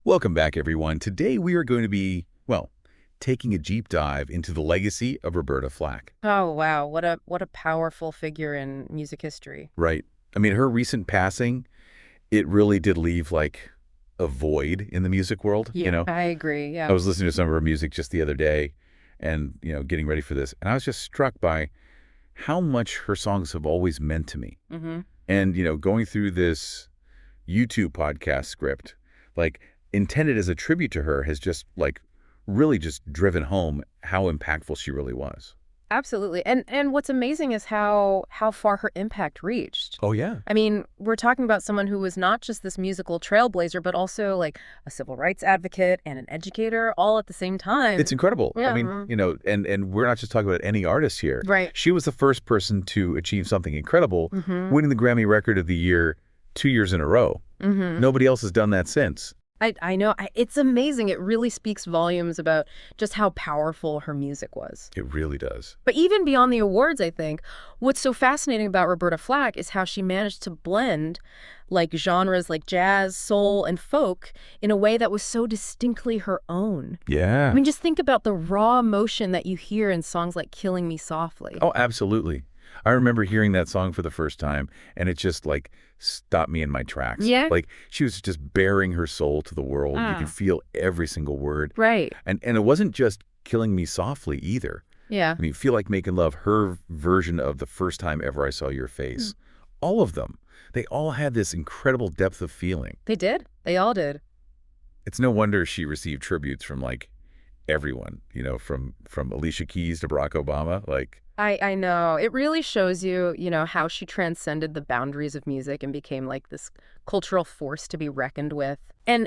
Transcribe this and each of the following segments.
Welcome back, everyone. Today we are going to be, well, taking a deep dive into the legacy of Roberta Flack. Oh, wow. What a powerful figure in music history. Right. I mean, her recent passing, it really did leave like a void in the music world, Yeah, I agree. I Yeah. was listening to some of her music just the other day and, getting ready for this, and I was just struck by how much her songs have always meant to me. Mm-hmm. And, going through this YouTube podcast script, like intended as a tribute to her, has just like really just driven home how impactful she really was. Absolutely. And what's amazing is how far her impact reached. Oh, yeah. I mean, we're talking about someone who was not just this musical trailblazer, but also like a civil rights advocate and an educator all at the same time. It's incredible. I Yeah. mean, and we're not just talking about any artist here. Right. She was the first person to achieve something incredible, Mm-hmm. winning the Grammy Record of the Year 2 years in a row. Mm-hmm. Nobody else has done that since. I know. It's amazing. It really speaks volumes about just how powerful her music was. It really does. But even beyond the awards, I think, what's so fascinating about Roberta Flack is how she managed to blend like genres like jazz, soul, and folk in a way that was so distinctly her own. Yeah. I mean, just think about the raw emotion that you hear in songs like Killing Me Softly. Oh, absolutely. I remember hearing that song for the first time, and it just like stopped me in my tracks. Yeah? Like she was just bearing her soul to the world. You Ah. can feel every single word. Right. And it wasn't just Killing Me Softly either. Yeah. I mean, Feel Like Making Love, her version of The First Time Ever I Saw Your Face. All of them. They all had this incredible depth of feeling. They did. They all did. It's no wonder she received tributes from like everyone, from Alicia Keys to Barack Obama. Like, I know. It really shows you, how she transcended the boundaries of music and became like this cultural force to be reckoned with. And,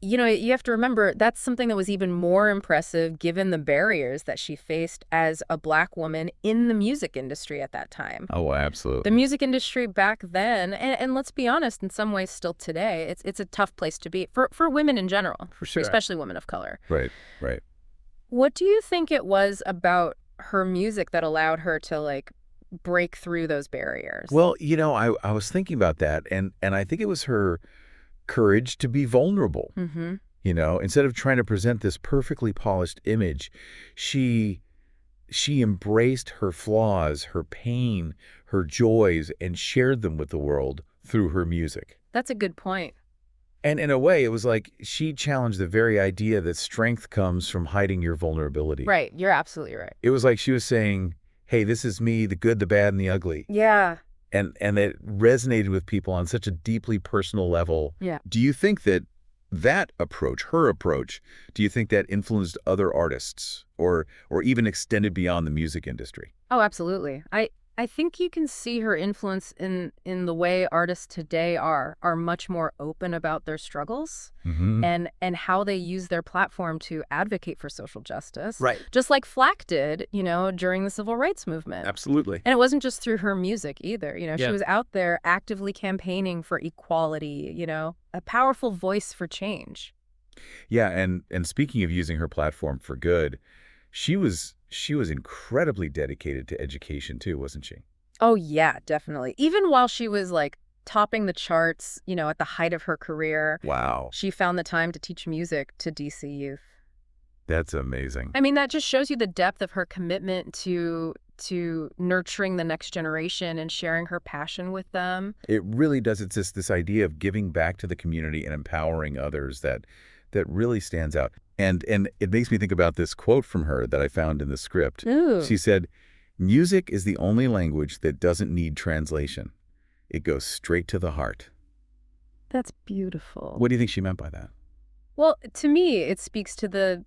you have to remember that's something that was even more impressive given the barriers that she faced as a Black woman in the music industry at that time. oh, The absolutely. music industry back then, and let's be honest, in some ways still today, it's a tough place to be for women in general, For sure. especially women of color. Right, right. What do you think it was about her music that allowed her to like break through those barriers? Well, I was thinking about that, and I think it was her courage to be vulnerable. Mm-hmm. Instead of trying to present this perfectly polished image, she embraced her flaws, her pain, her joys, and shared them with the world through her music. That's a good point. And in a way, it was like she challenged the very idea that strength comes from hiding your vulnerability. Right. You're absolutely right. It was like she was saying, hey, this is me, the good, the bad, and the ugly. Yeah. And it resonated with people on such a deeply personal level. Yeah. Do you think that approach, her approach, do you think that influenced other artists or even extended beyond the music industry? Oh, absolutely. I think you can see her influence in the way artists today are much more open about their struggles Mm-hmm. and how they use their platform to advocate for social justice. Right. Just like Flack did, during the civil rights movement. Absolutely. And it wasn't just through her music either. She Yeah. was out there actively campaigning for equality, a powerful voice for change. Yeah, and speaking of using her platform for good, she was incredibly dedicated to education too, wasn't she? Oh, yeah, definitely. Even while she was like topping the charts, at the height of her career, Wow. she found the time to teach music to DC youth. That's amazing. I mean, that just shows you the depth of her commitment to nurturing the next generation and sharing her passion with them. It really does. It's this idea of giving back to the community and empowering others that really stands out. And it makes me think about this quote from her that I found in the script. Ooh. She said, "Music is the only language that doesn't need translation. It goes straight to the heart." That's beautiful. What do you think she meant by that? Well, to me, it speaks to the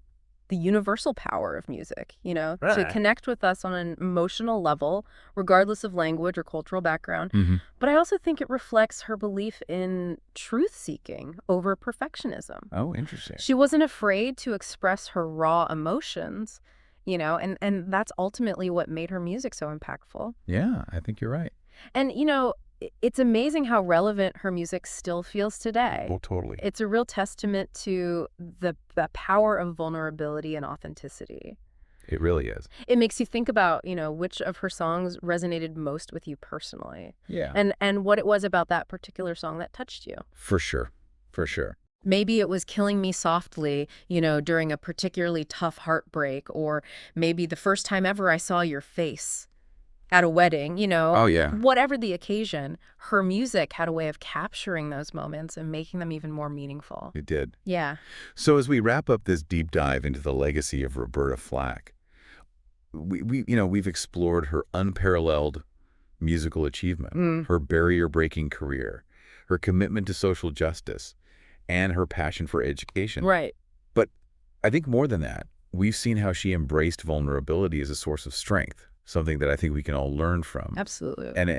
universal power of music, to Right. connect with us on an emotional level, regardless of language or cultural background. Mm-hmm. But I also think it reflects her belief in truth-seeking over perfectionism. Oh, interesting. She wasn't afraid to express her raw emotions, and that's ultimately what made her music so impactful. Yeah, I think you're right. And, it's amazing how relevant her music still feels today. Oh, totally. It's a real testament to the power of vulnerability and authenticity. It really is. It makes you think about, which of her songs resonated most with you personally, Yeah. and what it was about that particular song that touched you. For sure. For sure. Maybe it was killing me softly, during a particularly tough heartbreak, or maybe the first time ever I saw your face at a wedding, Oh, yeah, whatever the occasion, her music had a way of capturing those moments and making them even more meaningful. it did. Yeah. So as we wrap up this deep dive into the legacy of Roberta Flack, we've explored her unparalleled musical achievement, her barrier-breaking career, her commitment to social justice, and her passion for education. Right. But I think more than that, we've seen how she embraced vulnerability as a source of strength, something that I think we can all learn from. Absolutely. And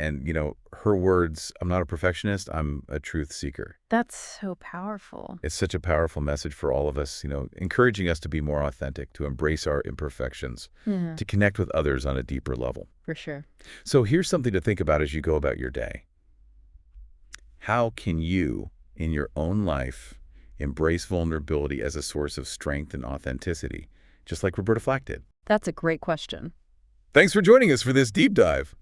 her words, I'm not a perfectionist, I'm a truth seeker. That's so powerful. It's such a powerful message for all of us, encouraging us to be more authentic, to embrace our imperfections, Yeah, to connect with others on a deeper level. for sure. So here's something to think about as you go about your day. How can you, in your own life, embrace vulnerability as a source of strength and authenticity, just like Roberta Flack did? That's a great question. Thanks for joining us for this deep dive.